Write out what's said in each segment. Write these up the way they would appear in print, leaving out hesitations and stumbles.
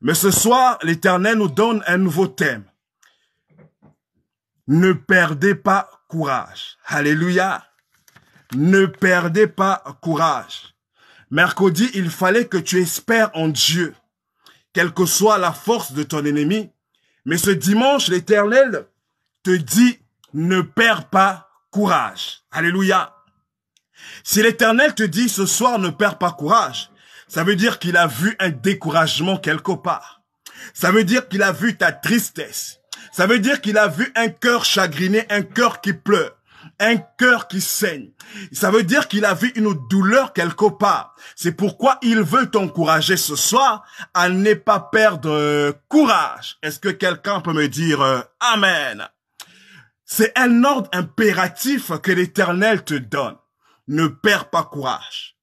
Mais ce soir, l'Éternel nous donne un nouveau thème. Ne perdez pas courage. Alléluia. Ne perdez pas courage. Mercredi, il fallait que tu espères en Dieu, quelle que soit la force de ton ennemi. Mais ce dimanche, l'Éternel te dit, ne perds pas courage. Alléluia. Si l'Éternel te dit ce soir, ne perds pas courage, ça veut dire qu'il a vu un découragement quelque part. Ça veut dire qu'il a vu ta tristesse. Ça veut dire qu'il a vu un cœur chagriné, un cœur qui pleure, un cœur qui saigne. Ça veut dire qu'il a vu une douleur quelque part. C'est pourquoi il veut t'encourager ce soir à ne pas perdre courage. Est-ce que quelqu'un peut me dire Amen? C'est un ordre impératif que l'Éternel te donne. Ne perds pas courage.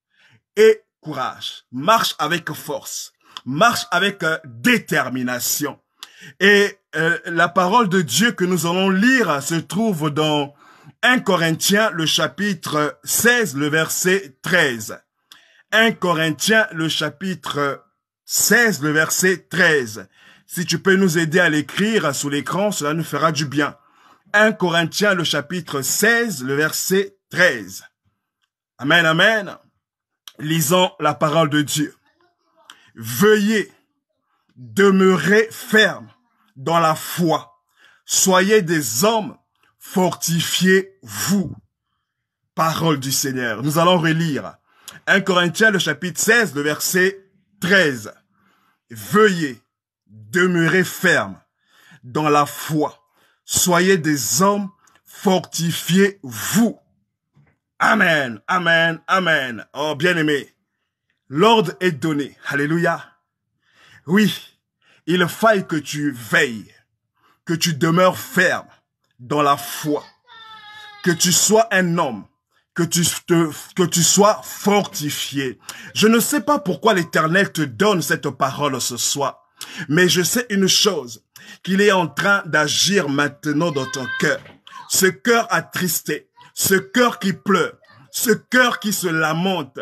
Et courage. Marche avec force. Marche avec détermination. Et la parole de Dieu que nous allons lire se trouve dans 1 Corinthiens, le chapitre 16, le verset 13. 1 Corinthiens, le chapitre 16, le verset 13. Si tu peux nous aider à l'écrire sous l'écran, cela nous fera du bien. 1 Corinthiens, le chapitre 16, le verset 13. Amen, amen. Lisons la parole de Dieu. Veuillez demeurer ferme dans la foi. Soyez des hommes, fortifiez-vous. Parole du Seigneur. Nous allons relire 1 Corinthiens, le chapitre 16, le verset 13. Veuillez demeurer ferme dans la foi. Soyez des hommes, fortifiez-vous. Amen, amen, amen. Oh, bien-aimé, l'ordre est donné. Alléluia. Oui, il faille que tu veilles, que tu demeures ferme dans la foi, que tu sois un homme, que tu sois fortifié. Je ne sais pas pourquoi l'Éternel te donne cette parole ce soir, mais je sais une chose, qu'il est en train d'agir maintenant dans ton cœur. Ce cœur attristé, ce cœur qui pleure, ce cœur qui se lamente,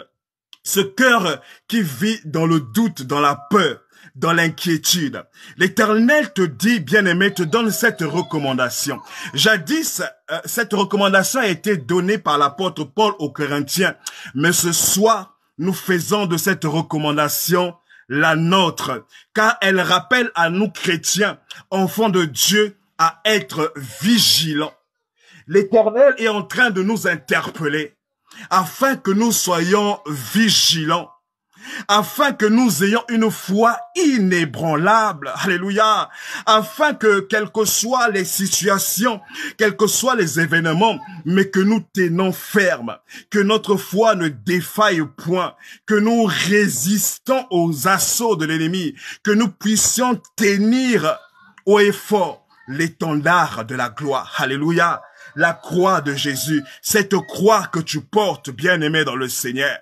ce cœur qui vit dans le doute, dans la peur, dans l'inquiétude. L'Éternel te dit, bien-aimé, te donne cette recommandation. Jadis, cette recommandation a été donnée par l'apôtre Paul aux Corinthiens. Mais ce soir, nous faisons de cette recommandation la nôtre, car elle rappelle à nous chrétiens, enfants de Dieu, à être vigilants. L'Éternel est en train de nous interpeller afin que nous soyons vigilants, afin que nous ayons une foi inébranlable, alléluia, afin que, quelles que soient les situations, quels que soient les événements, mais que nous tenons ferme, que notre foi ne défaille point, que nous résistons aux assauts de l'ennemi, que nous puissions tenir haut et fort l'étendard de la gloire, alléluia, la croix de Jésus, cette croix que tu portes, bien-aimé dans le Seigneur.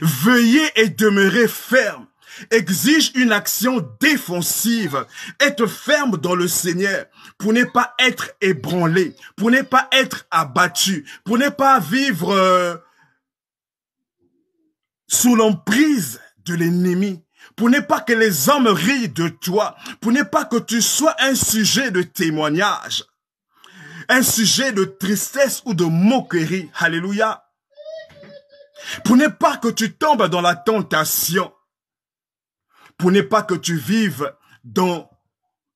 Veuillez et demeurez ferme, exige une action défensive, être ferme dans le Seigneur, pour ne pas être ébranlé, pour ne pas être abattu, pour ne pas vivre sous l'emprise de l'ennemi, pour ne pas que les hommes rient de toi, pour ne pas que tu sois un sujet de témoignage, un sujet de tristesse ou de moquerie. Alléluia. Pour ne pas que tu tombes dans la tentation, pour ne pas que tu vives dans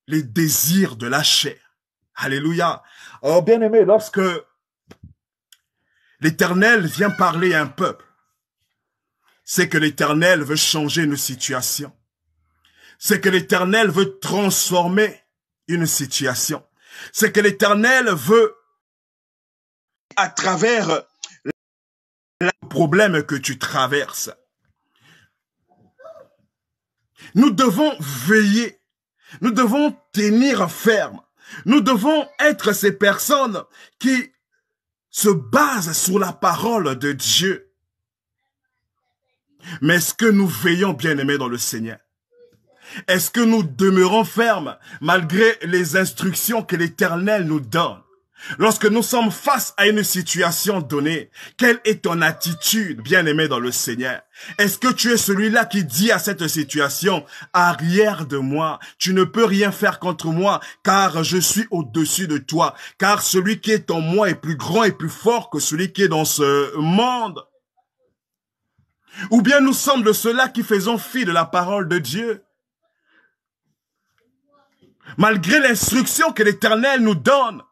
les désirs de la chair. Alléluia. Oh, bien-aimé, lorsque l'Éternel vient parler à un peuple, c'est que l'Éternel veut changer une situation. C'est que l'Éternel veut transformer une situation. C'est que l'Éternel veut, à travers le problème que tu traverses, nous devons veiller, nous devons tenir ferme, nous devons être ces personnes qui se basent sur la parole de Dieu. Mais est-ce que nous veillons, bien-aimés dans le Seigneur? Est-ce que nous demeurons fermes malgré les instructions que l'Éternel nous donne? Lorsque nous sommes face à une situation donnée, quelle est ton attitude, bien-aimé dans le Seigneur? Est-ce que tu es celui-là qui dit à cette situation, arrière de moi, tu ne peux rien faire contre moi, car je suis au-dessus de toi, car celui qui est en moi est plus grand et plus fort que celui qui est dans ce monde? Ou bien nous sommes de ceux-là qui faisons fi de la parole de Dieu? Malgré l'instruction que l'Éternel nous donne,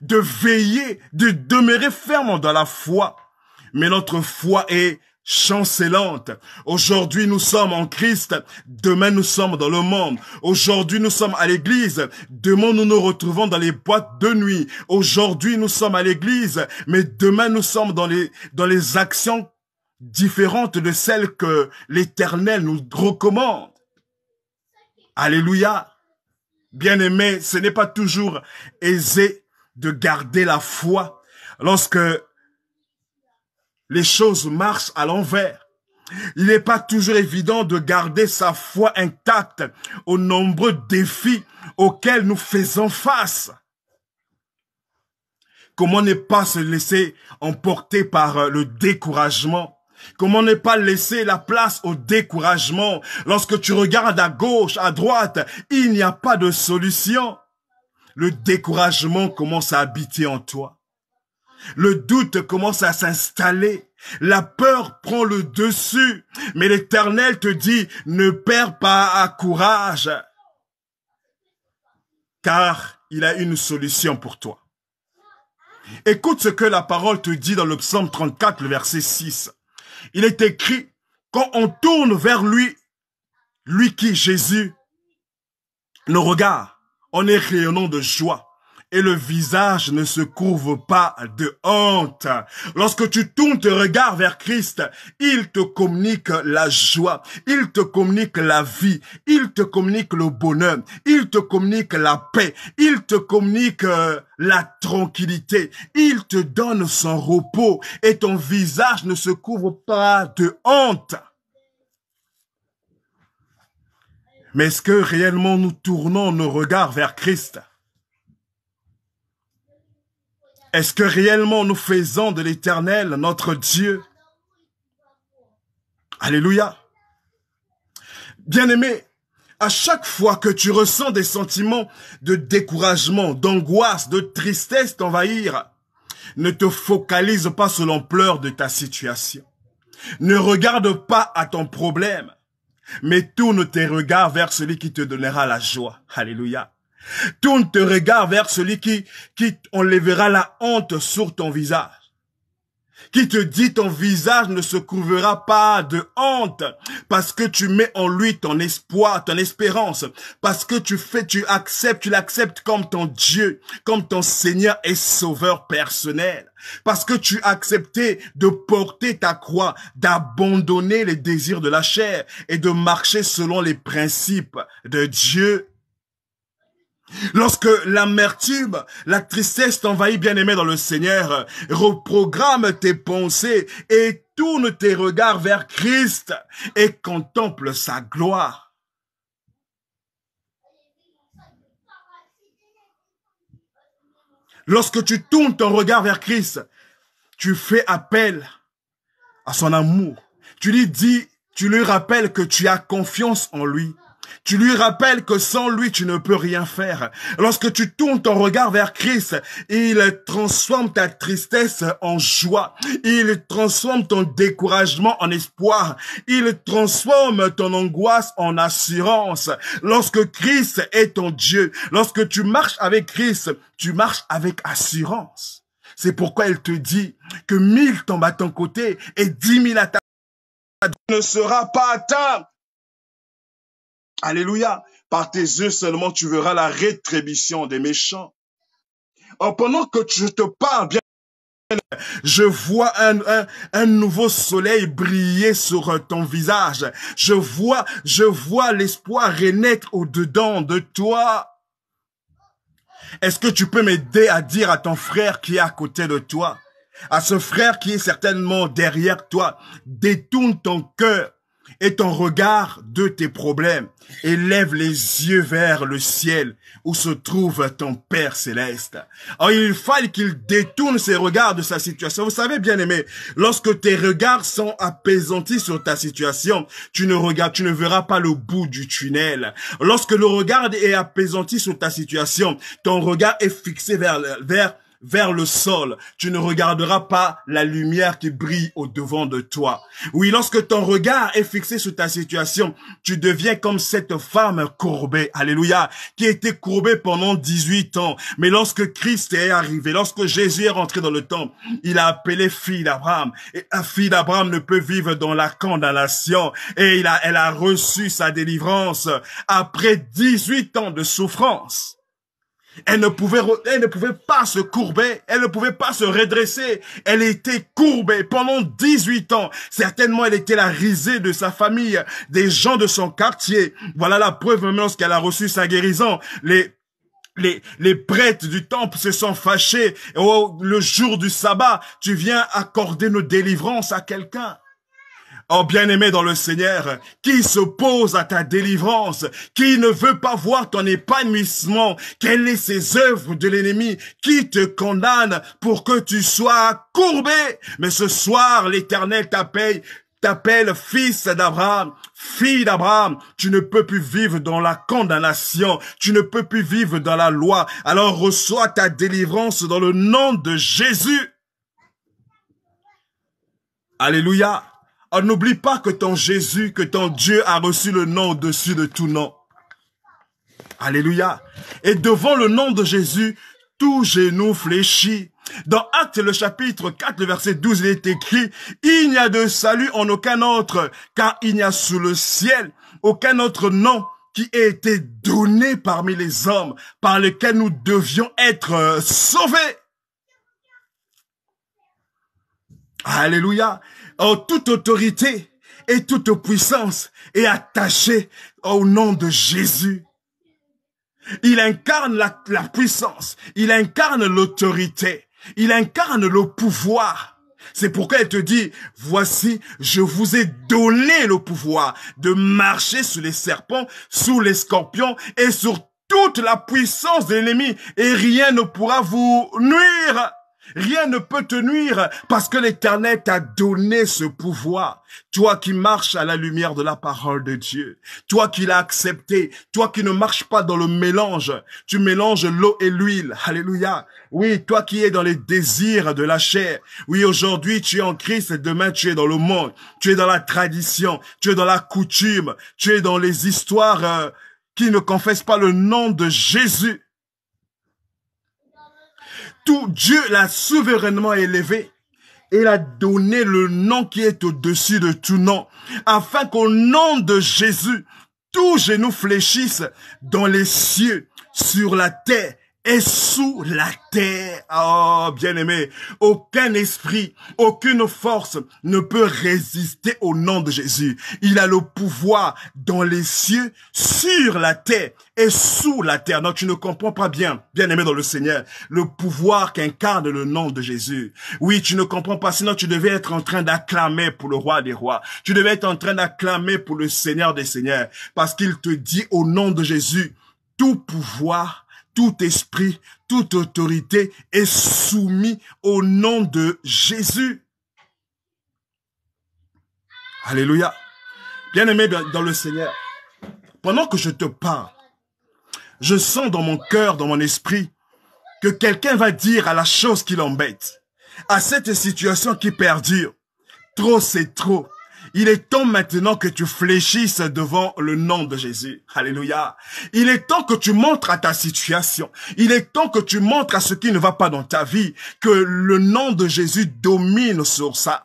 de veiller, de demeurer ferme dans la foi. Mais notre foi est chancelante. Aujourd'hui, nous sommes en Christ. Demain, nous sommes dans le monde. Aujourd'hui, nous sommes à l'église. Demain, nous nous retrouvons dans les boîtes de nuit. Aujourd'hui, nous sommes à l'église. Mais demain, nous sommes dans les actions différentes de celles que l'Éternel nous recommande. Alléluia. Bien-aimé, ce n'est pas toujours aisé de garder la foi lorsque les choses marchent à l'envers. Il n'est pas toujours évident de garder sa foi intacte aux nombreux défis auxquels nous faisons face. Comment ne pas se laisser emporter par le découragement? Comment ne pas laisser la place au découragement? Lorsque tu regardes à gauche, à droite, il n'y a pas de solution. Le découragement commence à habiter en toi. Le doute commence à s'installer. La peur prend le dessus. Mais l'Éternel te dit, ne perds pas courage. Car il a une solution pour toi. Écoute ce que la parole te dit dans le psaume 34, le verset 6. Il est écrit, quand on tourne vers lui, lui qui, Jésus, nos regards, on est rayonnant de joie et le visage ne se couvre pas de honte. Lorsque tu tournes tes regards vers Christ, il te communique la joie, il te communique la vie, il te communique le bonheur, il te communique la paix, il te communique la tranquillité, il te donne son repos et ton visage ne se couvre pas de honte. Mais est-ce que réellement nous tournons nos regards vers Christ? Est-ce que réellement nous faisons de l'Éternel notre Dieu? Alléluia. Bien-aimé, à chaque fois que tu ressens des sentiments de découragement, d'angoisse, de tristesse t'envahir, ne te focalise pas sur l'ampleur de ta situation. Ne regarde pas à ton problème. Mais tourne tes regards vers celui qui te donnera la joie. Alléluia. Tourne tes regards vers celui qui enlèvera la honte sur ton visage. Qui te dit ton visage ne se couvrira pas de honte parce que tu mets en lui ton espoir, ton espérance. Parce que tu l'acceptes comme ton Dieu, comme ton Seigneur et Sauveur personnel. Parce que tu as accepté de porter ta croix, d'abandonner les désirs de la chair et de marcher selon les principes de Dieu. Lorsque l'amertume, la tristesse t'envahit, bien-aimé dans le Seigneur, reprogramme tes pensées et tourne tes regards vers Christ et contemple sa gloire. Lorsque tu tournes ton regard vers Christ, tu fais appel à son amour. Tu lui rappelles que tu as confiance en lui. Tu lui rappelles que sans lui, tu ne peux rien faire. Lorsque tu tournes ton regard vers Christ, il transforme ta tristesse en joie. Il transforme ton découragement en espoir. Il transforme ton angoisse en assurance. Lorsque Christ est ton Dieu, lorsque tu marches avec Christ, tu marches avec assurance. C'est pourquoi il te dit que 1000 tombent à ton côté et 10 000 à ta droite ne sera pas atteint. Alléluia. Par tes yeux seulement, tu verras la rétribution des méchants. Pendant que je te parle, bien, je vois un nouveau soleil briller sur ton visage. Je vois l'espoir renaître au-dedans de toi. Est-ce que tu peux m'aider à dire à ton frère qui est à côté de toi, à ce frère qui est certainement derrière toi, détourne ton cœur et ton regard de tes problèmes. Élève les yeux vers le ciel où se trouve ton Père céleste. Alors, il fallait qu'il détourne ses regards de sa situation. Vous savez, bien-aimé, lorsque tes regards sont apaisantis sur ta situation, tu ne verras pas le bout du tunnel. Lorsque le regard est apaisanti sur ta situation, ton regard est fixé vers le sol. Tu ne regarderas pas la lumière qui brille au devant de toi. Oui, lorsque ton regard est fixé sur ta situation, tu deviens comme cette femme courbée, alléluia, qui était courbée pendant 18 ans. Mais lorsque Christ est arrivé, lorsque Jésus est rentré dans le temple, il a appelé fille d'Abraham. Et la fille d'Abraham ne peut vivre dans la condamnation. Et elle a reçu sa délivrance après 18 ans de souffrance. Elle ne pouvait pas se courber, elle ne pouvait pas se redresser. Elle était courbée pendant 18 ans. Certainement, elle était la risée de sa famille, des gens de son quartier. Voilà la preuve même lorsqu'elle a reçu sa guérison. Les prêtres du temple se sont fâchés. Oh, le jour du sabbat, tu viens accorder nos délivrances à quelqu'un. Oh bien-aimé dans le Seigneur, qui s'oppose à ta délivrance, qui ne veut pas voir ton épanouissement, quelles sont ces œuvres de l'ennemi qui te condamne pour que tu sois courbé. Mais ce soir, l'Éternel t'appelle fils d'Abraham, fille d'Abraham. Tu ne peux plus vivre dans la condamnation, tu ne peux plus vivre dans la loi. Alors reçois ta délivrance dans le nom de Jésus. Alléluia. Oh, n'oublie pas que ton Jésus, que ton Dieu a reçu le nom au-dessus de tout nom. Alléluia. Et devant le nom de Jésus, tout genou fléchit. Dans Actes, le chapitre 4, le verset 12, il est écrit, « Il n'y a de salut en aucun autre, car il n'y a sous le ciel aucun autre nom qui ait été donné parmi les hommes, par lequel nous devions être sauvés. » Alléluia. Oh, toute autorité et toute puissance est attachée au nom de Jésus. Il incarne la puissance, il incarne l'autorité, il incarne le pouvoir. C'est pourquoi elle te dit, voici, je vous ai donné le pouvoir de marcher sur les serpents, sous les scorpions et sur toute la puissance de l'ennemi, et rien ne pourra vous nuire. Rien ne peut te nuire parce que l'Éternel t'a donné ce pouvoir. Toi qui marches à la lumière de la parole de Dieu. Toi qui l'as accepté. Toi qui ne marches pas dans le mélange. Tu mélanges l'eau et l'huile. Alléluia. Oui, toi qui es dans les désirs de la chair. Oui, aujourd'hui tu es en Christ et demain tu es dans le monde. Tu es dans la tradition. Tu es dans la coutume. Tu es dans les histoires qui ne confessent pas le nom de Jésus. Tout Dieu l'a souverainement élevé et il a donné le nom qui est au-dessus de tout nom, afin qu'au nom de Jésus, tout genou fléchisse dans les cieux, sur la terre et sous la terre. Oh, bien-aimé, aucun esprit, aucune force ne peut résister au nom de Jésus. Il a le pouvoir dans les cieux, sur la terre et sous la terre. Donc tu ne comprends pas bien, bien-aimé dans le Seigneur, le pouvoir qu'incarne le nom de Jésus. Oui, tu ne comprends pas, sinon tu devais être en train d'acclamer pour le roi des rois. Tu devais être en train d'acclamer pour le Seigneur des seigneurs, parce qu'il te dit au nom de Jésus, tout pouvoir, tout esprit, toute autorité est soumis au nom de Jésus. Alléluia. Bien-aimé dans le Seigneur, pendant que je te parle, je sens dans mon cœur, dans mon esprit, que quelqu'un va dire à la chose qui l'embête, à cette situation qui perdure, trop c'est trop. Il est temps maintenant que tu fléchisses devant le nom de Jésus. Alléluia. Il est temps que tu montres à ta situation. Il est temps que tu montres à ce qui ne va pas dans ta vie que le nom de Jésus domine sur ça.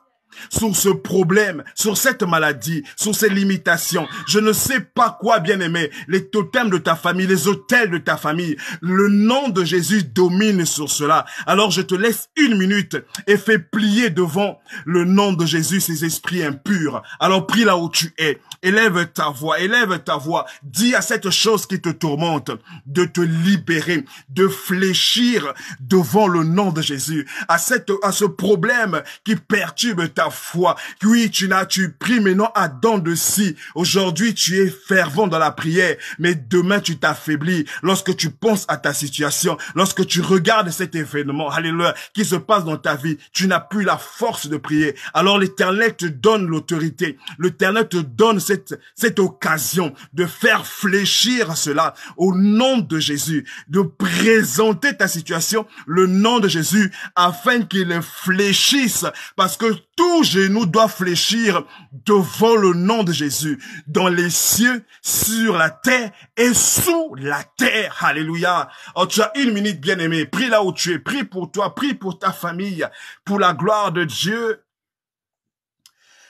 Sur ce problème, sur cette maladie, sur ces limitations. Je ne sais pas quoi, bien-aimé, les totems de ta famille, les autels de ta famille. Le nom de Jésus domine sur cela. Alors je te laisse 1 minute et fais plier devant le nom de Jésus ces esprits impurs. Alors prie là où tu es. Élève ta voix, dis à cette chose qui te tourmente de te libérer, de fléchir devant le nom de Jésus. À ce problème qui perturbe ta ta foi. Oui, tu pries maintenant à dents de scie. Aujourd'hui, tu es fervent dans la prière, mais demain, tu t'affaiblis. Lorsque tu penses à ta situation, lorsque tu regardes cet événement, alléluia, qui se passe dans ta vie, tu n'as plus la force de prier. Alors l'Éternel te donne l'autorité. L'Éternel te donne cette occasion de faire fléchir cela au nom de Jésus, de présenter ta situation, le nom de Jésus, afin qu'il fléchisse, parce que tout genou doit fléchir devant le nom de Jésus, dans les cieux, sur la terre et sous la terre. Alléluia. Oh, tu as une minute, bien-aimé. Prie là où tu es. Prie pour toi. Prie pour ta famille. Pour la gloire de Dieu.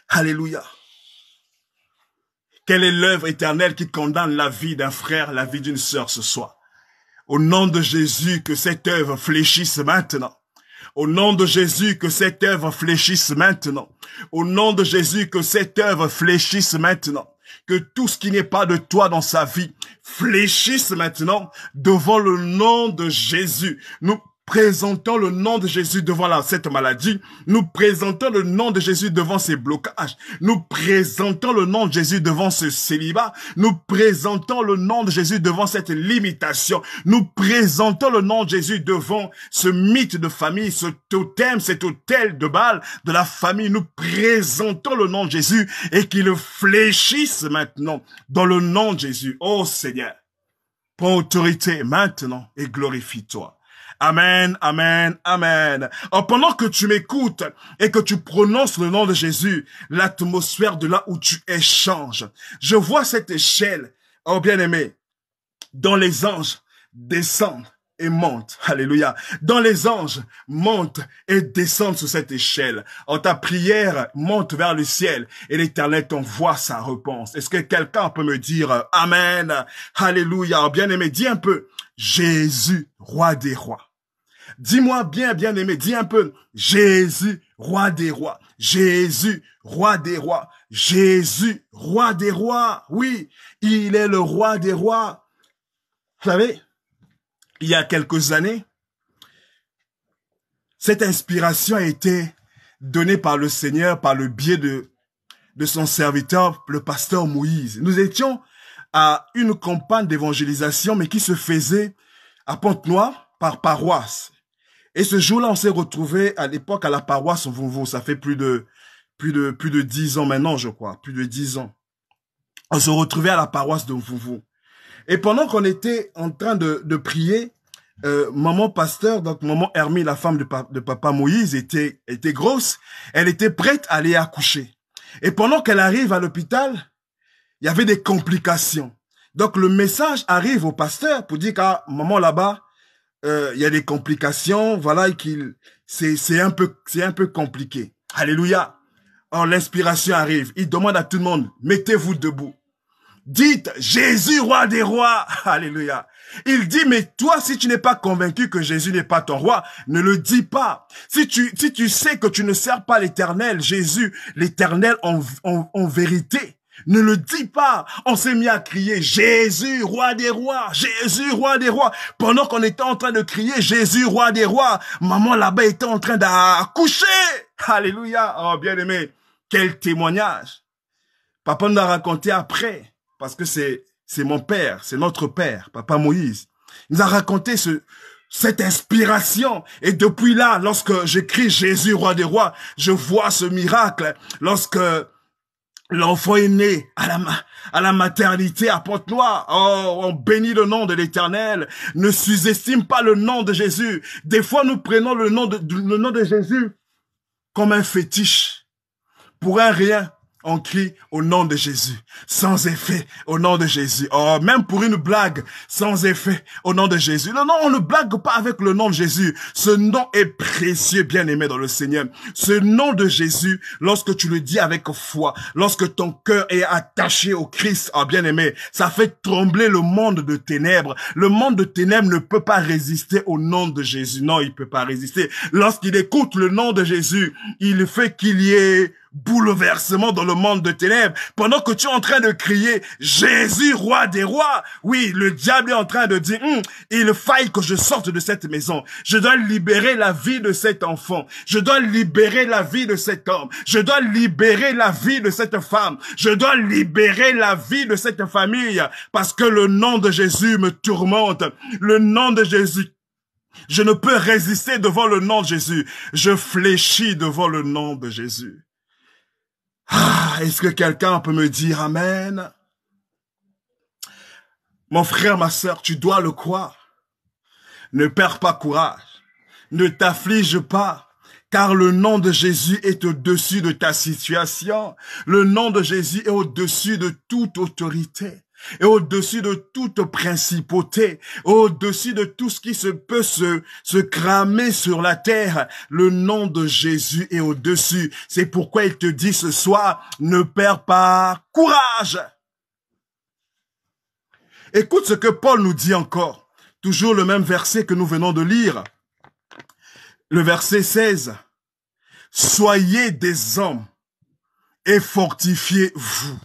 Alléluia. Quelle est l'œuvre éternelle qui condamne la vie d'un frère, la vie d'une sœur ce soir? Au nom de Jésus, que cette œuvre fléchisse maintenant. Au nom de Jésus, que cette œuvre fléchisse maintenant. Au nom de Jésus, que cette œuvre fléchisse maintenant. Que tout ce qui n'est pas de toi dans sa vie fléchisse maintenant devant le nom de Jésus. Nous présentons le nom de Jésus devant cette maladie. Nous présentons le nom de Jésus devant ces blocages. Nous présentons le nom de Jésus devant ce célibat. Nous présentons le nom de Jésus devant cette limitation. Nous présentons le nom de Jésus devant ce mythe de famille, ce totem, cet autel de Baal de la famille. Nous présentons le nom de Jésus et qu'il fléchisse maintenant dans le nom de Jésus. Oh Seigneur, prends autorité maintenant et glorifie-toi. Amen, amen, amen. Oh, pendant que tu m'écoutes et que tu prononces le nom de Jésus, l'atmosphère de là où tu es change. Je vois cette échelle, oh bien-aimé, dont les anges descendent et montent. Alléluia. Dans les anges montent et descendent sur cette échelle. Oh, ta prière monte vers le ciel et l'Éternel t'envoie sa réponse. Est-ce que quelqu'un peut me dire amen? Alléluia. Oh, bien-aimé, dis un peu Jésus, roi des rois. Dis-moi bien, bien-aimé, dis un peu, Jésus, roi des rois, Jésus, roi des rois, Jésus, roi des rois. Oui, il est le roi des rois. Vous savez, il y a quelques années, cette inspiration a été donnée par le Seigneur par le biais de son serviteur, le pasteur Moïse. Nous étions à une campagne d'évangélisation, mais qui se faisait à Pointe-Noire par paroisse. Et ce jour-là, on s'est retrouvés à l'époque à la paroisse Vouvoux. Ça fait plus de 10 ans maintenant, je crois. Plus de 10 ans. On se retrouvait à la paroisse de Vouvoux. Et pendant qu'on était en train de prier, maman pasteur, donc maman Hermie, la femme de papa Moïse, était grosse. Elle était prête à aller accoucher. Et pendant qu'elle arrive à l'hôpital, il y avait des complications. Donc le message arrive au pasteur pour dire qu'à maman là-bas, il y a des complications, voilà, c'est un peu compliqué. Alléluia. Alors l'inspiration arrive. Il demande à tout le monde, mettez-vous debout. Dites, Jésus, roi des rois. Alléluia. Il dit, mais toi, si tu n'es pas convaincu que Jésus n'est pas ton roi, ne le dis pas. Si tu sais que tu ne sers pas l'Éternel, Jésus, l'Éternel en vérité, ne le dis pas. On s'est mis à crier Jésus, roi des rois, Jésus, roi des rois. Pendant qu'on était en train de crier Jésus, roi des rois, maman là-bas était en train d'accoucher. Alléluia. Oh, bien aimé. Quel témoignage. Papa nous a raconté après, parce que c'est mon père, c'est notre père, papa Moïse. Il nous a raconté cette inspiration. Et depuis là, lorsque j'écris Jésus, roi des rois, je vois ce miracle. Lorsque l'enfant est né à la maternité à Pointe-Noire. Oh, on bénit le nom de l'Éternel. Ne sous-estime pas le nom de Jésus. Des fois, nous prenons le nom de Jésus comme un fétiche. Pour un rien, on crie au nom de Jésus. Sans effet, au nom de Jésus. Oh, même pour une blague, sans effet, au nom de Jésus. Non, non, on ne blague pas avec le nom de Jésus. Ce nom est précieux, bien-aimé dans le Seigneur. Ce nom de Jésus, lorsque tu le dis avec foi, lorsque ton cœur est attaché au Christ, oh, bien-aimé, ça fait trembler le monde de ténèbres. Le monde de ténèbres ne peut pas résister au nom de Jésus. Non, il peut pas résister. Lorsqu'il écoute le nom de Jésus, il fait qu'il y ait bouleversement dans le monde de ténèbres, pendant que tu es en train de crier Jésus, roi des rois, oui, le diable est en train de dire il faille que je sorte de cette maison. Je dois libérer la vie de cet enfant. Je dois libérer la vie de cet homme. Je dois libérer la vie de cette femme. Je dois libérer la vie de cette famille parce que le nom de Jésus me tourmente. Le nom de Jésus. Je ne peux résister devant le nom de Jésus. Je fléchis devant le nom de Jésus. Ah, est-ce que quelqu'un peut me dire amen? Mon frère, ma sœur, tu dois le croire. Ne perds pas courage. Ne t'afflige pas. Car le nom de Jésus est au-dessus de ta situation. Le nom de Jésus est au-dessus de toute autorité. Et au-dessus de toute principauté, au-dessus de tout ce qui peut se cramer sur la terre, le nom de Jésus est au-dessus. C'est pourquoi il te dit ce soir, ne perds pas courage. Écoute ce que Paul nous dit encore, toujours le même verset que nous venons de lire. Le verset 16, « Soyez des hommes et fortifiez-vous. »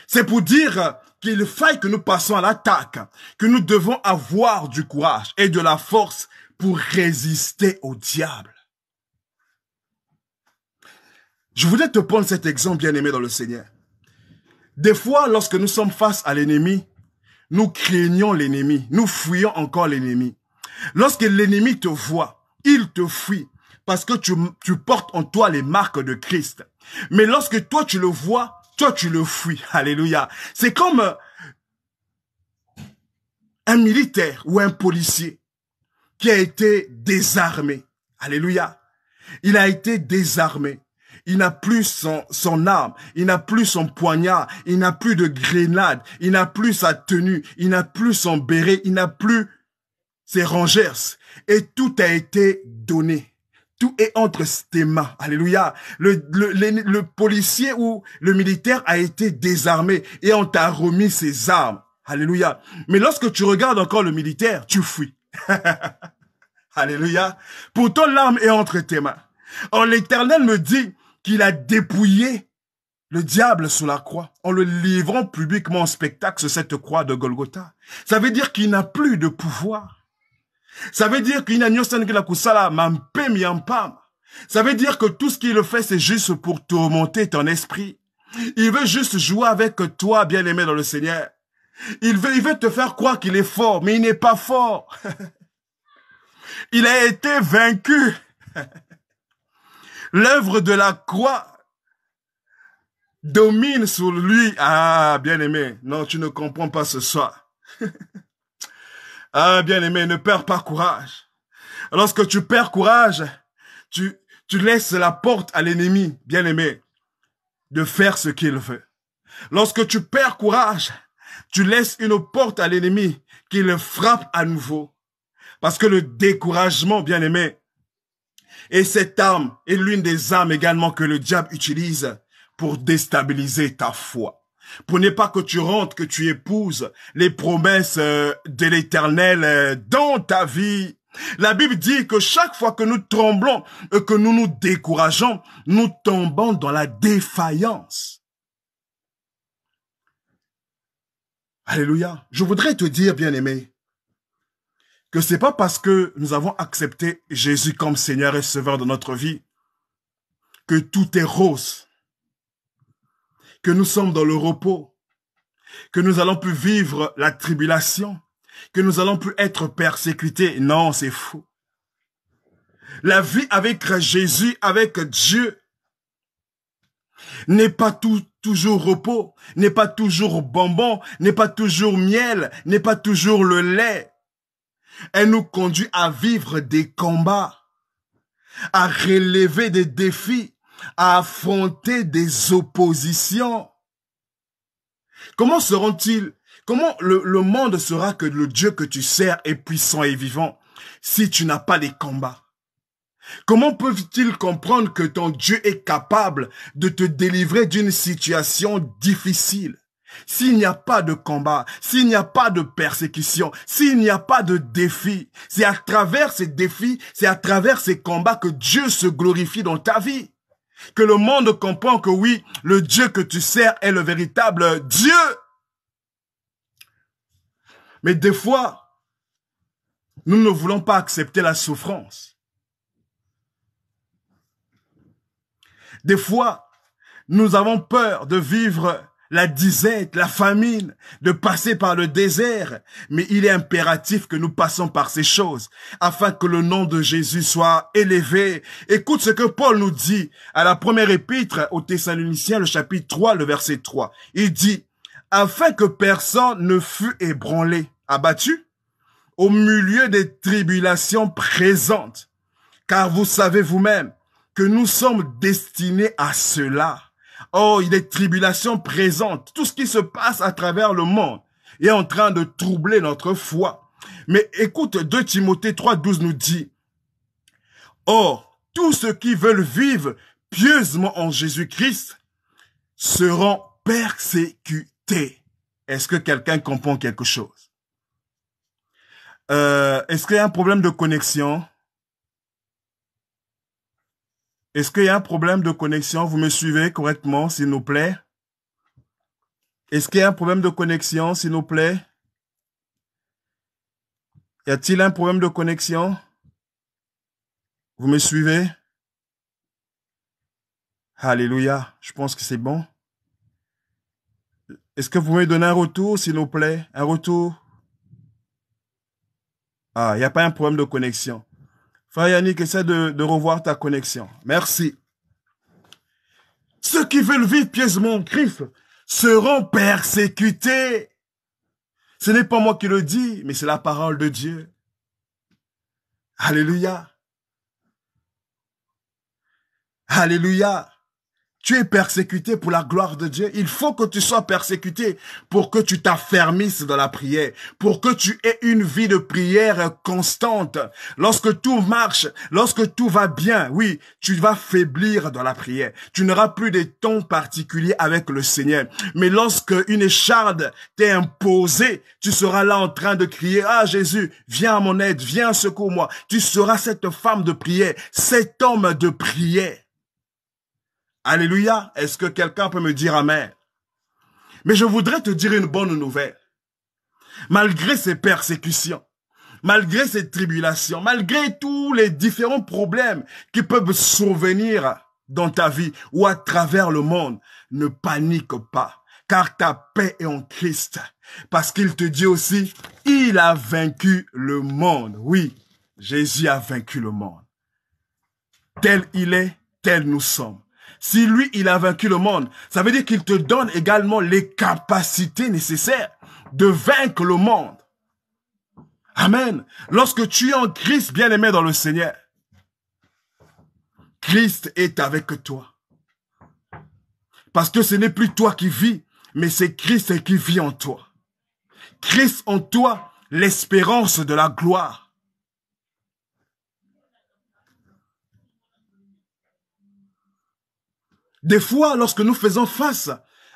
C'est pour dire qu'il faille que nous passions à l'attaque, que nous devons avoir du courage et de la force pour résister au diable. Je voudrais te prendre cet exemple, bien-aimé dans le Seigneur. Des fois, lorsque nous sommes face à l'ennemi, nous craignons l'ennemi, nous fuyons encore l'ennemi. Lorsque l'ennemi te voit, il te fuit parce que tu portes en toi les marques de Christ. Mais lorsque toi tu le vois, toi, tu le fuis. Alléluia. C'est comme un militaire ou un policier qui a été désarmé. Alléluia. Il a été désarmé. Il n'a plus son arme. Il n'a plus son poignard. Il n'a plus de grenade. Il n'a plus sa tenue. Il n'a plus son béret. Il n'a plus ses rangers. Et tout a été donné. Tout est entre tes mains. Alléluia. Le policier ou le militaire a été désarmé et on t'a remis ses armes. Alléluia. Mais lorsque tu regardes encore le militaire, tu fuis. Alléluia. Pourtant, l'arme est entre tes mains. Or, l'Éternel me dit qu'il a dépouillé le diable sous la croix en le livrant publiquement en spectacle sur cette croix de Golgotha. Ça veut dire qu'il n'a plus de pouvoir. Ça veut dire qu'il n'a ni que la kusala mampe miampam. Ça veut dire que tout ce qu'il fait, c'est juste pour tourmenter ton esprit. Il veut juste jouer avec toi, bien-aimé dans le Seigneur. Il veut te faire croire qu'il est fort, mais il n'est pas fort. Il a été vaincu. L'œuvre de la croix domine sur lui. Ah, bien-aimé, non, tu ne comprends pas ce soir. Ah, bien-aimé, ne perds pas courage. Lorsque tu perds courage, tu laisses la porte à l'ennemi, bien-aimé, de faire ce qu'il veut. Lorsque tu perds courage, tu laisses une porte à l'ennemi qui le frappe à nouveau. Parce que le découragement, bien-aimé, est cette arme, est l'une des armes également que le diable utilise pour déstabiliser ta foi. Pour ne pas que tu rentres, que tu épouses les promesses de l'Éternel dans ta vie. La Bible dit que chaque fois que nous tremblons et que nous nous décourageons, nous tombons dans la défaillance. Alléluia. Je voudrais te dire, bien-aimé, que c'est pas parce que nous avons accepté Jésus comme Seigneur et Sauveur de notre vie que tout est rose, que nous sommes dans le repos, que nous allons plus vivre la tribulation, que nous allons plus être persécutés. Non, c'est fou. La vie avec Jésus, avec Dieu, n'est pas toujours repos, n'est pas toujours bonbon, n'est pas toujours miel, n'est pas toujours le lait. Elle nous conduit à vivre des combats, à relever des défis, à affronter des oppositions. Comment seront-ils? Comment le monde saura que le Dieu que tu sers est puissant et vivant si tu n'as pas les combats? Comment peuvent-ils comprendre que ton Dieu est capable de te délivrer d'une situation difficile? S'il n'y a pas de combat, s'il n'y a pas de persécution, s'il n'y a pas de défi, c'est à travers ces défis, c'est à travers ces combats que Dieu se glorifie dans ta vie. Que le monde comprend que oui, le Dieu que tu sers est le véritable Dieu. Mais des fois, nous ne voulons pas accepter la souffrance. Des fois, nous avons peur de vivre la disette, la famine, de passer par le désert. Mais il est impératif que nous passons par ces choses afin que le nom de Jésus soit élevé. Écoute ce que Paul nous dit à la première épître aux Thessaloniciens, le chapitre 3, le verset 3. Il dit, afin que personne ne fût ébranlé, abattu, au milieu des tribulations présentes. Car vous savez vous-même que nous sommes destinés à cela. Oh, il y a des tribulations présentes. Tout ce qui se passe à travers le monde est en train de troubler notre foi. Mais écoute, 2 Timothée 3,12 nous dit, or, tous ceux qui veulent vivre pieusement en Jésus-Christ seront persécutés. Est-ce que quelqu'un comprend quelque chose? Est-ce qu'il y a un problème de connexion? Est-ce qu'il y a un problème de connexion? Vous me suivez correctement, s'il vous plaît? Est-ce qu'il y a un problème de connexion, s'il vous plaît? Y a-t-il un problème de connexion? Vous me suivez? Alléluia. Je pense que c'est bon. Est-ce que vous me donnez un retour, s'il vous plaît? Un retour? Ah, il n'y a pas un problème de connexion. Frère Yannick, essaie de revoir ta connexion. Merci. Ceux qui veulent vivre pieusement en Christ seront persécutés. Ce n'est pas moi qui le dis, mais c'est la parole de Dieu. Alléluia. Alléluia. Tu es persécuté pour la gloire de Dieu. Il faut que tu sois persécuté pour que tu t'affermisses dans la prière, pour que tu aies une vie de prière constante. Lorsque tout marche, lorsque tout va bien, oui, tu vas faiblir dans la prière. Tu n'auras plus de temps particuliers avec le Seigneur. Mais lorsque une écharde t'est imposée, tu seras là en train de crier, « Ah Jésus, viens à mon aide, viens secours-moi. » Tu seras cette femme de prière, cet homme de prière. Alléluia. Est-ce que quelqu'un peut me dire amen? Mais je voudrais te dire une bonne nouvelle. Malgré ces persécutions, malgré ces tribulations, malgré tous les différents problèmes qui peuvent survenir dans ta vie ou à travers le monde, ne panique pas, car ta paix est en Christ. Parce qu'il te dit aussi, il a vaincu le monde. Oui, Jésus a vaincu le monde. Tel il est, tel nous sommes. Si lui, il a vaincu le monde, ça veut dire qu'il te donne également les capacités nécessaires de vaincre le monde. Amen. Lorsque tu es en Christ, bien-aimé dans le Seigneur, Christ est avec toi. Parce que ce n'est plus toi qui vis, mais c'est Christ qui vit en toi. Christ en toi, l'espérance de la gloire. Des fois, lorsque nous faisons face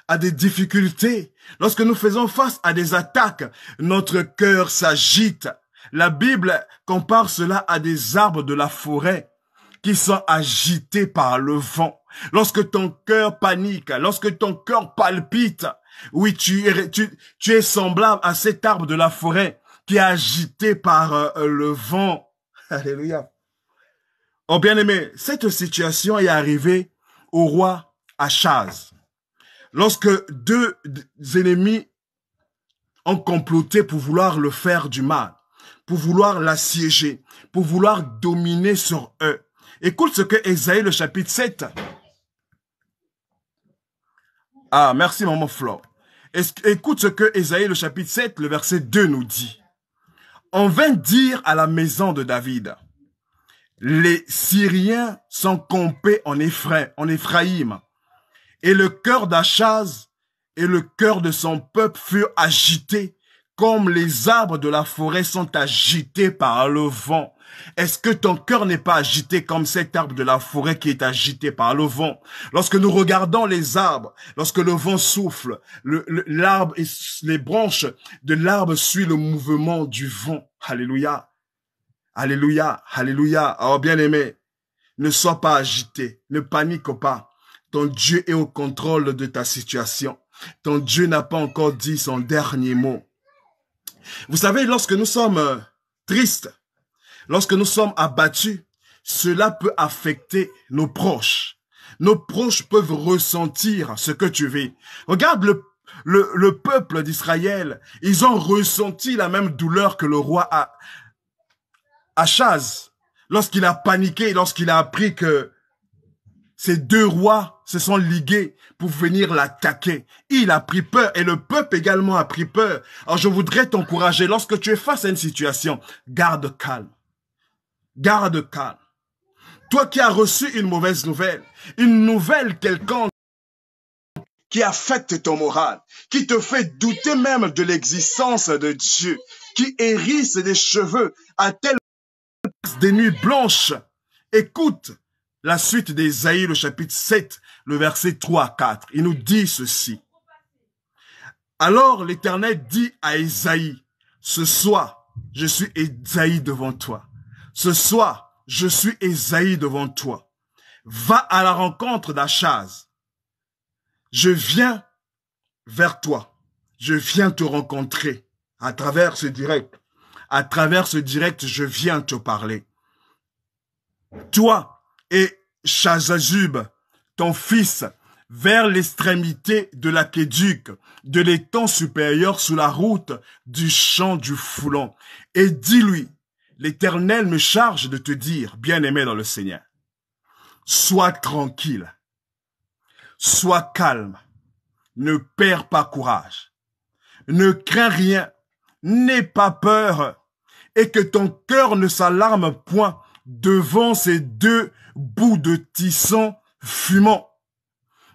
à des difficultés, lorsque nous faisons face à des attaques, notre cœur s'agite. La Bible compare cela à des arbres de la forêt qui sont agités par le vent. Lorsque ton cœur panique, lorsque ton cœur palpite, oui, tu es semblable à cet arbre de la forêt qui est agité par le vent. Alléluia. Oh bien-aimé, cette situation est arrivée au roi Achaz. Lorsque deux ennemis ont comploté pour vouloir le faire du mal, pour vouloir l'assiéger, pour vouloir dominer sur eux. Écoute ce que Ésaïe, le chapitre 7. Ah, merci maman Flo. Écoute ce que Ésaïe, le chapitre 7, le verset 2 nous dit. On vint dire à la maison de David, les Syriens sont campés en Éphraïm, et le cœur d'Achaz et le cœur de son peuple furent agités, comme les arbres de la forêt sont agités par le vent. Est-ce que ton cœur n'est pas agité comme cet arbre de la forêt qui est agité par le vent? Lorsque nous regardons les arbres, lorsque le vent souffle, l'arbre et les branches de l'arbre suivent le mouvement du vent. Alléluia. Alléluia. Alléluia. Oh bien-aimé, Ne sois pas agité, ne panique pas. Ton Dieu est au contrôle de ta situation. Ton Dieu n'a pas encore dit son dernier mot. Vous savez, lorsque nous sommes tristes, lorsque nous sommes abattus, cela peut affecter nos proches. Nos proches peuvent ressentir ce que tu vis. Regarde le peuple d'Israël. Ils ont ressenti la même douleur que le roi Achaz. Lorsqu'il a paniqué, lorsqu'il a appris que ces deux rois se sont ligués pour venir l'attaquer. Il a pris peur et le peuple également a pris peur. Alors je voudrais t'encourager, lorsque tu es face à une situation, garde calme. Garde calme. Toi qui as reçu une mauvaise nouvelle, une nouvelle quelconque qui affecte ton moral, qui te fait douter même de l'existence de Dieu, qui hérisse des cheveux à tel des nuits blanches. Écoute la suite d'Ésaïe, le chapitre 7, le verset 3 à 4. Il nous dit ceci. Alors l'Éternel dit à Ésaïe, ce soir, je suis Ésaïe devant toi. Ce soir, je suis Ésaïe devant toi. Va à la rencontre d'Achaz. Je viens vers toi. Je viens te rencontrer à travers ce direct. À travers ce direct, je viens te parler. Toi et Chazazub, ton fils, vers l'extrémité de l'aqueduc, de l'étang supérieur sous la route du champ du Foulon. Et dis-lui, l'Éternel me charge de te dire, bien-aimé dans le Seigneur, sois tranquille, sois calme, ne perds pas courage, ne crains rien, n'aie pas peur, et que ton cœur ne s'alarme point devant ces deux bouts de tisson fumant,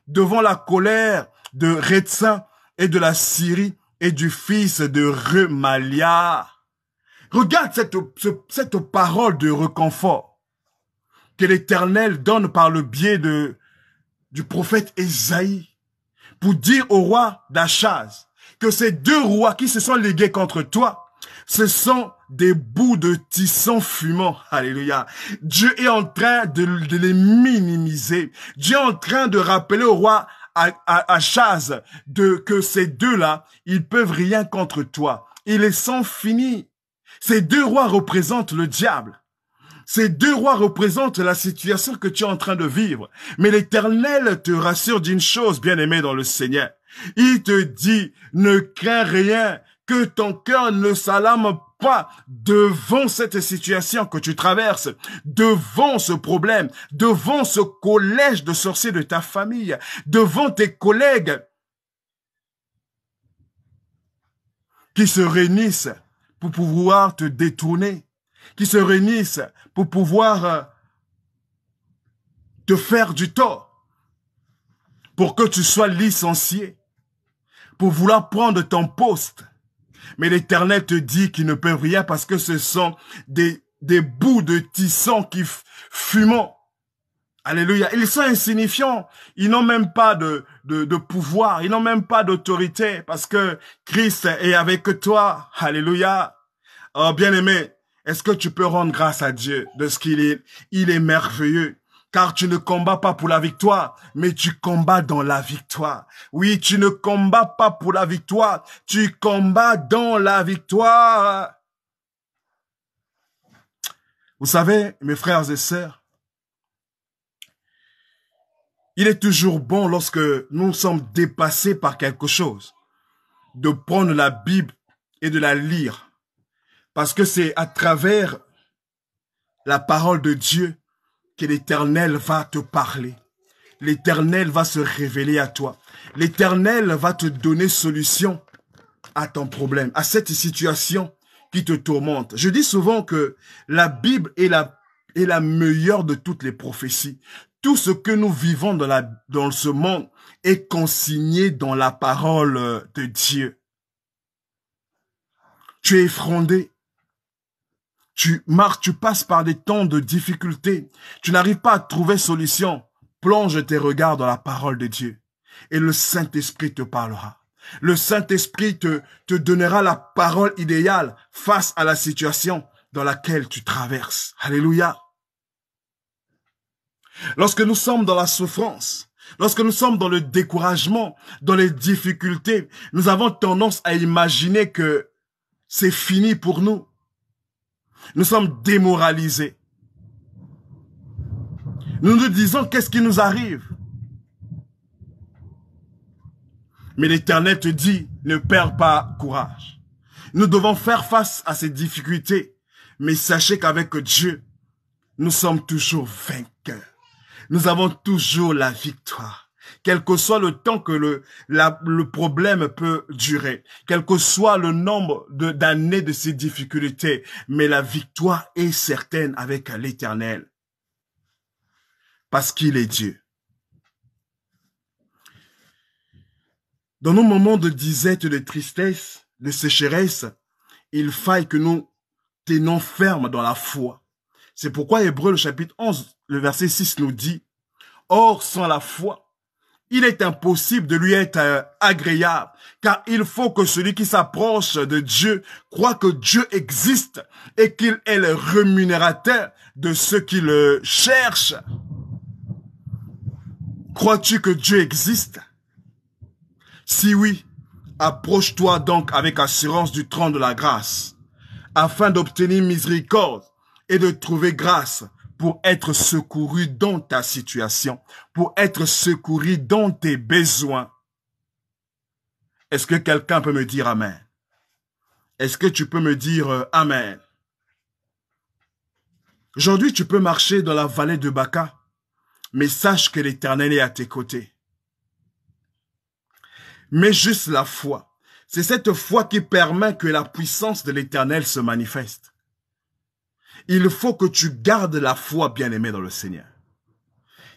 devant la colère de Rétsin et de la Syrie et du fils de Remalia. Regarde cette parole de réconfort que l'Éternel donne par le biais du prophète Ésaïe pour dire au roi d'Achaz que ces deux rois qui se sont ligués contre toi, ce sont des bouts de tisson fumant. Alléluia. Dieu est en train de les minimiser. Dieu est en train de rappeler au roi Achaz que ces deux-là, ils peuvent rien contre toi. Ils sont finis. Ces deux rois représentent le diable. Ces deux rois représentent la situation que tu es en train de vivre. Mais l'Éternel te rassure d'une chose, bien-aimé dans le Seigneur. Il te dit, ne crains rien, que ton cœur ne s'alarme pas devant cette situation que tu traverses, devant ce problème, devant ce collège de sorciers de ta famille, devant tes collègues qui se réunissent pour pouvoir te détourner, qui se réunissent pour pouvoir te faire du tort, pour que tu sois licencié, pour vouloir prendre ton poste. Mais l'Éternel te dit qu'ils ne peuvent rien parce que ce sont des bouts de tisson qui fumant. Alléluia. Ils sont insignifiants. Ils n'ont même pas de pouvoir. Ils n'ont même pas d'autorité parce que Christ est avec toi. Alléluia. Oh, bien-aimé, est-ce que tu peux rendre grâce à Dieu de ce qu'il est? Il est merveilleux. Car tu ne combats pas pour la victoire, mais tu combats dans la victoire. Oui, tu ne combats pas pour la victoire, tu combats dans la victoire. Vous savez, mes frères et sœurs, il est toujours bon lorsque nous sommes dépassés par quelque chose, de prendre la Bible et de la lire. Parce que c'est à travers la parole de Dieu que l'Éternel va te parler. L'Éternel va se révéler à toi. L'Éternel va te donner solution à ton problème, à cette situation qui te tourmente. Je dis souvent que la Bible est la meilleure de toutes les prophéties. Tout ce que nous vivons dans ce monde est consigné dans la parole de Dieu. Tu es effrondé. Tu marches, tu passes par des temps de difficulté. Tu n'arrives pas à trouver solution. Plonge tes regards dans la parole de Dieu. Et le Saint-Esprit te parlera. Le Saint-Esprit te donnera la parole idéale face à la situation dans laquelle tu traverses. Alléluia. Lorsque nous sommes dans la souffrance, lorsque nous sommes dans le découragement, dans les difficultés, nous avons tendance à imaginer que c'est fini pour nous. Nous sommes démoralisés. Nous nous disons qu'est-ce qui nous arrive. Mais l'Éternel te dit, ne perds pas courage. Nous devons faire face à ces difficultés. Mais sachez qu'avec Dieu, nous sommes toujours vainqueurs. Nous avons toujours la victoire. Quel que soit le temps que le problème peut durer, quel que soit le nombre d'années de ces difficultés, mais la victoire est certaine avec l'Éternel. Parce qu'il est Dieu. Dans nos moments de disette, de tristesse, de sécheresse, il faille que nous tenions ferme dans la foi. C'est pourquoi Hébreux, le chapitre 11, le verset 6 nous dit, « Or, sans la foi, il est impossible de lui être agréable, car il faut que celui qui s'approche de Dieu croit que Dieu existe et qu'il est le rémunérateur de ceux qui le cherchent. » Crois-tu que Dieu existe? Si oui, approche-toi donc avec assurance du trône de la grâce, afin d'obtenir miséricorde et de trouver grâce pour être secouru dans ta situation, pour être secouru dans tes besoins. Est-ce que quelqu'un peut me dire Amen? Est-ce que tu peux me dire Amen? Aujourd'hui, tu peux marcher dans la vallée de Baca, mais sache que l'Éternel est à tes côtés. Mais juste la foi. C'est cette foi qui permet que la puissance de l'Éternel se manifeste. Il faut que tu gardes la foi, bien-aimé dans le Seigneur.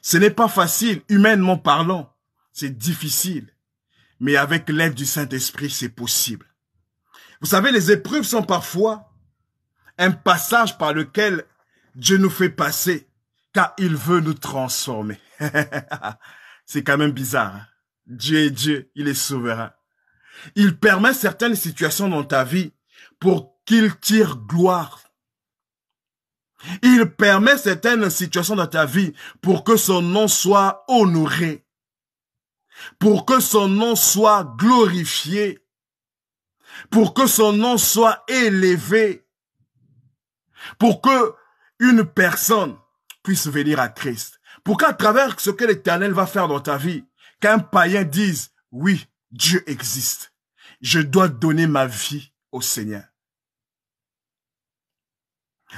Ce n'est pas facile, humainement parlant. C'est difficile. Mais avec l'aide du Saint-Esprit, c'est possible. Vous savez, les épreuves sont parfois un passage par lequel Dieu nous fait passer, car il veut nous transformer. C'est quand même bizarre. Hein? Dieu est Dieu, il est souverain. Il permet certaines situations dans ta vie pour qu'il tire gloire. Il permet certaines situations dans ta vie pour que son nom soit honoré, pour que son nom soit glorifié, pour que son nom soit élevé, pour que une personne puisse venir à Christ, pour qu'à travers ce que l'Éternel va faire dans ta vie, qu'un païen dise, oui, Dieu existe. Je dois donner ma vie au Seigneur.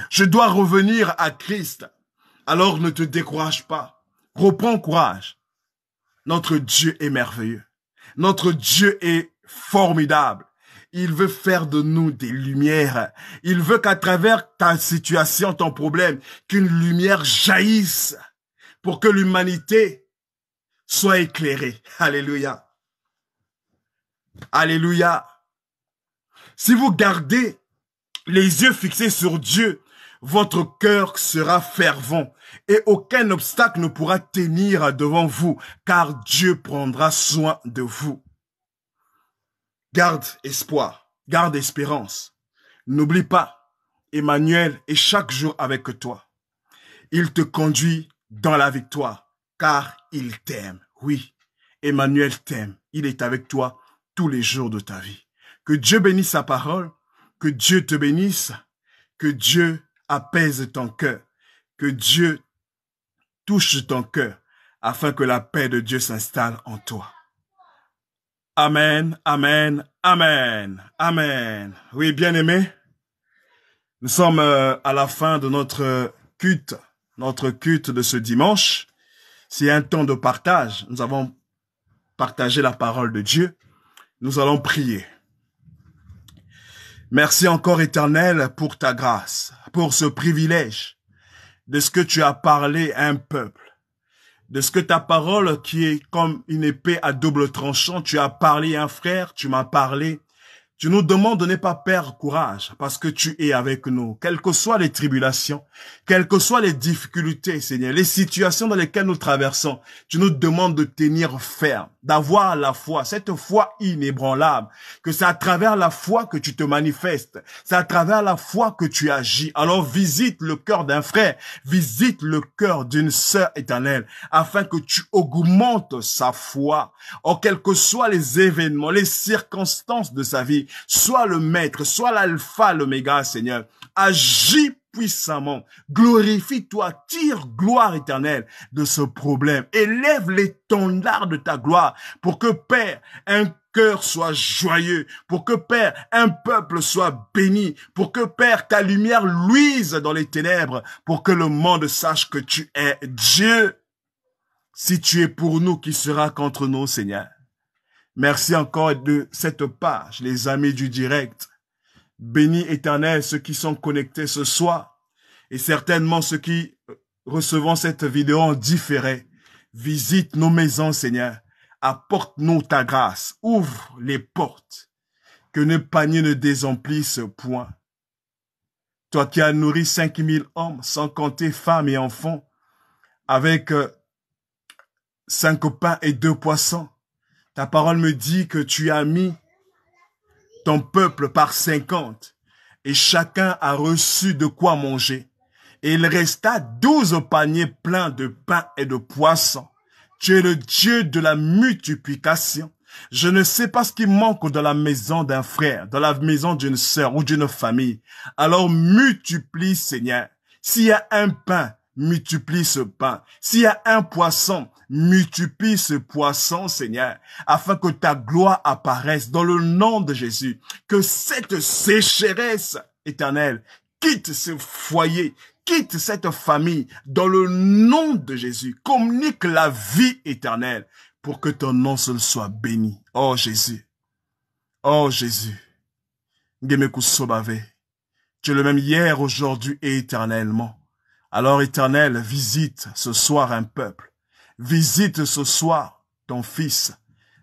Je dois revenir à Christ. Alors ne te décourage pas. Reprends courage. Notre Dieu est merveilleux. Notre Dieu est formidable. Il veut faire de nous des lumières. Il veut qu'à travers ta situation, ton problème, qu'une lumière jaillisse pour que l'humanité soit éclairée. Alléluia. Alléluia. Si vous gardez les yeux fixés sur Dieu, votre cœur sera fervent et aucun obstacle ne pourra tenir devant vous, car Dieu prendra soin de vous. Garde espoir, garde espérance. N'oublie pas, Emmanuel est chaque jour avec toi. Il te conduit dans la victoire, car il t'aime. Oui, Emmanuel t'aime. Il est avec toi tous les jours de ta vie. Que Dieu bénisse sa parole, que Dieu te bénisse, que Dieu apaise ton cœur, que Dieu touche ton cœur, afin que la paix de Dieu s'installe en toi. Amen, amen, amen, amen. Oui, bien-aimés, nous sommes à la fin de notre culte de ce dimanche. C'est un temps de partage. Nous avons partagé la parole de Dieu. Nous allons prier. Merci encore, Éternel, pour ta grâce, pour ce privilège de ce que tu as parlé à un peuple, de ce que ta parole qui est comme une épée à double tranchant, tu as parlé à un frère, tu m'as parlé, Tu nous demandes de ne pas perdre courage parce que tu es avec nous. Quelles que soient les tribulations, quelles que soient les difficultés, Seigneur, les situations dans lesquelles nous traversons, tu nous demandes de tenir ferme, d'avoir la foi, cette foi inébranlable, que c'est à travers la foi que tu te manifestes, c'est à travers la foi que tu agis. Alors visite le cœur d'un frère, visite le cœur d'une sœur éternelle, afin que tu augmentes sa foi. Oh, quels que soient les événements, les circonstances de sa vie, sois le maître, sois l'alpha, l'oméga, Seigneur. Agis puissamment. Glorifie-toi, tire gloire éternelle de ce problème. Élève l'étendard de ta gloire pour que, Père, un cœur soit joyeux, pour que, Père, un peuple soit béni, pour que, Père, ta lumière luise dans les ténèbres, pour que le monde sache que tu es Dieu. Si tu es pour nous, qui sera contre nous, Seigneur? Merci encore de cette page, les amis du direct. Bénis Éternel ceux qui sont connectés ce soir et certainement ceux qui recevront cette vidéo en différé. Visite nos maisons, Seigneur. Apporte-nous ta grâce. Ouvre les portes. Que nos paniers ne désemplissent point. Toi qui as nourri 5000 hommes, sans compter femmes et enfants, avec 5 pains et 2 poissons. Ta parole me dit que tu as mis ton peuple par 50 et chacun a reçu de quoi manger. Et il resta 12 paniers pleins de pain et de poissons. Tu es le Dieu de la multiplication. Je ne sais pas ce qui manque dans la maison d'un frère, dans la maison d'une sœur ou d'une famille. Alors multiplie, Seigneur. S'il y a un pain, multiplie ce pain. S'il y a un poisson, multiplie ce poisson, Seigneur, afin que ta gloire apparaisse dans le nom de Jésus. Que cette sécheresse éternelle quitte ce foyer, quitte cette famille dans le nom de Jésus. Communique la vie éternelle pour que ton nom seul soit béni. Oh Jésus, oh Jésus, tu es le même hier, aujourd'hui et éternellement. Alors éternel, visite ce soir un peuple. Visite ce soir ton fils.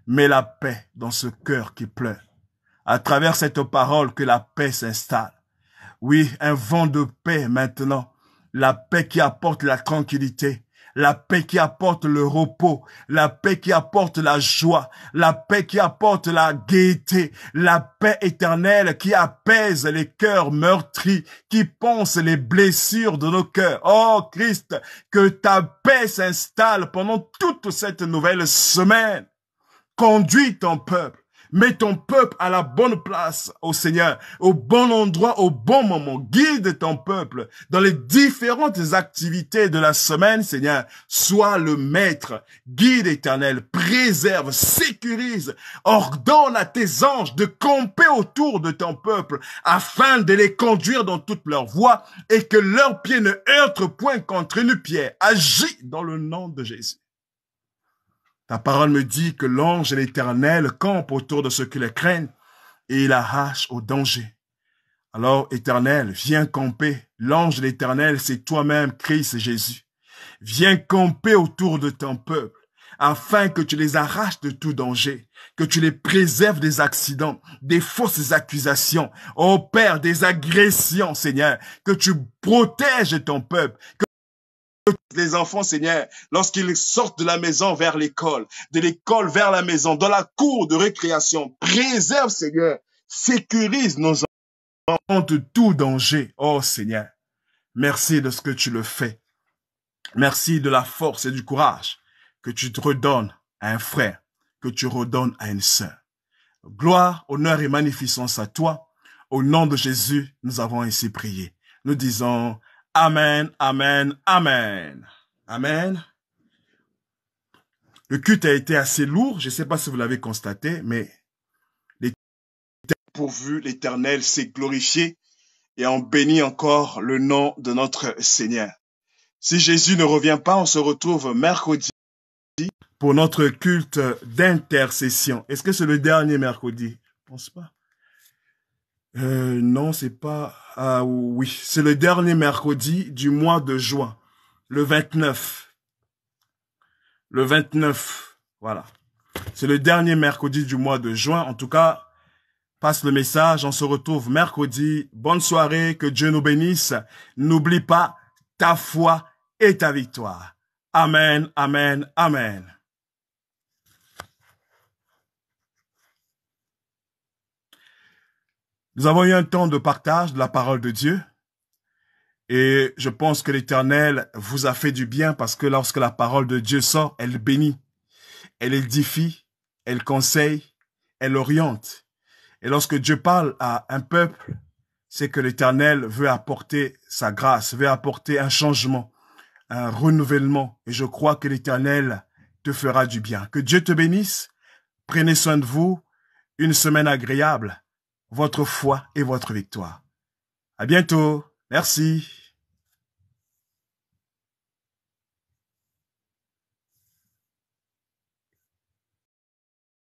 Mets la paix dans ce cœur qui pleure. À travers cette parole, que la paix s'installe. Oui, un vent de paix maintenant. La paix qui apporte la tranquillité. La paix qui apporte le repos, la paix qui apporte la joie, la paix qui apporte la gaieté, la paix éternelle qui apaise les cœurs meurtris, qui pense les blessures de nos cœurs. Oh Christ, que ta paix s'installe pendant toute cette nouvelle semaine. Conduis ton peuple. Mets ton peuple à la bonne place, au Seigneur, au bon endroit, au bon moment. Guide ton peuple dans les différentes activités de la semaine, Seigneur. Sois le maître, guide éternel, préserve, sécurise, ordonne à tes anges de camper autour de ton peuple afin de les conduire dans toute leur voie et que leurs pieds ne heurtent point contre une pierre. Agis dans le nom de Jésus. Ta parole me dit que l'ange de l'Éternel campe autour de ceux qui le craignent et il arrache au danger. Alors, Éternel, viens camper. L'ange de l'Éternel, c'est toi-même, Christ Jésus. Viens camper autour de ton peuple afin que tu les arraches de tout danger, que tu les préserves des accidents, des fausses accusations, ô Père, des agressions, Seigneur, que tu protèges ton peuple, les enfants, Seigneur, lorsqu'ils sortent de la maison vers l'école, de l'école vers la maison, dans la cour de récréation, préserve, Seigneur, sécurise nos enfants de tout danger. Oh Seigneur, merci de ce que tu le fais. Merci de la force et du courage que tu te redonnes à un frère, que tu redonnes à une sœur. Gloire, honneur et magnificence à toi. Au nom de Jésus, nous avons ainsi prié. Nous disons Amen, Amen, Amen. Amen. Le culte a été assez lourd. Je ne sais pas si vous l'avez constaté, mais pourvu, l'Éternel s'est glorifié et on bénit encore le nom de notre Seigneur. Si Jésus ne revient pas, on se retrouve mercredi pour notre culte d'intercession. Est-ce que c'est le dernier mercredi? Je pense pas. Non, c'est pas... Ah oui, c'est le dernier mercredi du mois de juin, le 29. Le 29, voilà. C'est le dernier mercredi du mois de juin. En tout cas, passe le message. On se retrouve mercredi. Bonne soirée, que Dieu nous bénisse. N'oublie pas ta foi et ta victoire. Amen, amen, amen. Nous avons eu un temps de partage de la parole de Dieu. Et je pense que l'Éternel vous a fait du bien parce que lorsque la parole de Dieu sort, elle bénit, elle édifie, elle conseille, elle oriente. Et lorsque Dieu parle à un peuple, c'est que l'Éternel veut apporter sa grâce, veut apporter un changement, un renouvellement. Et je crois que l'Éternel te fera du bien. Que Dieu te bénisse. Prenez soin de vous. Une semaine agréable. Votre foi et votre victoire. À bientôt. Merci.